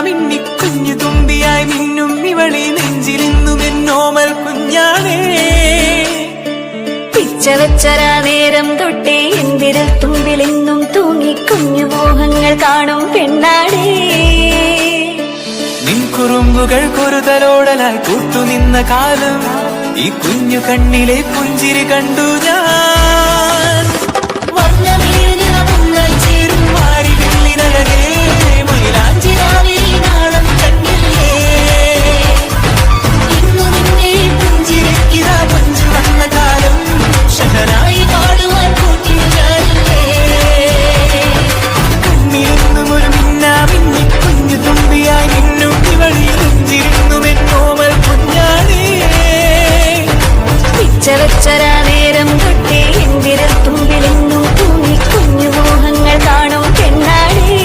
മിന്നി കുഞ്ഞു തുമ്പിയായി മിന്നും ഇവളെ നെഞ്ചിലിന്നും എന്നോമൽ കുഞ്ഞാണേ. പിച്ചവച്ചരാ നേരം തൊട്ടേ എന്തിരൽ തുമ്പിലെന്നും തൂങ്ങി കുഞ്ഞു മോഹങ്ങൾ കാണും പെണ്ണാടേ. നിൻ കുറുമ്പുകൾ കുറുതലോടലായി കൂട്ടുനിന്ന കാലം ഈ കുഞ്ഞു കണ്ണിലെ പുഞ്ചിരി കണ്ടു ഞാൻ. ചേരും മാറി വെള്ളിനഴകേ മൈലാഞ്ചിരാവിൽ നാളം കണ്ണില്ലേ. ഇന്നു നിന്നെ പുഞ്ചിരിക്കിതാ പഞ്ചു വന്ന കാലം ഷഹനായി പാടുവാൻ കൂട്ടിയാലേ. കണ്ണിലെന്നും ഒരു മിന്നാ മിന്നി കുഞ്ഞു തുമ്പിയായി മിന്നും ഇവളി നെഞ്ചിരുന്നുമെന്നോമൽ കുഞ്ഞാണേ. പിച്ചവച്ചരാ നേരം തൊട്ടേ എന്തിരൽ തുമ്പിലെന്നും തൂങ്ങി കുഞ്ഞു മോഹങ്ങൾ കാണും പെണ്ണാടേ.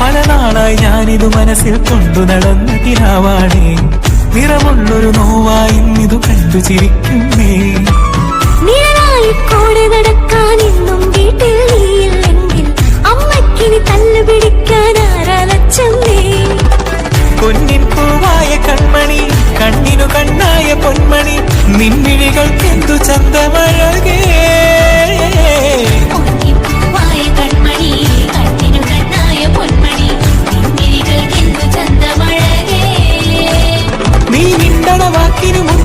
പല നാളായി ഞാനിതു മനസ്സിൽ കൊണ്ടു നടന്ന കിനാവാണേ. നിറമുള്ളൊരു നോവായി ഇന്നിതു കണ്ടു ചിരിക്കുന്നേ. നിഴലായിക്കോടെ നടക്കാൻ ഇന്നും വീട്ടിൽ നീയില്ലെങ്കിൽ അമ്മയ്ക്കിനി തല്ല് പിടിക്കാൻ ആരാലച്ചമ്മേ. പൊന്നിൻ പൂവായ കൺമണി കണ്ണിനു കണ്ണായ പൊന്മണി നിൻമിഴികൾക്കെന്തു ചന്തമഴകേ.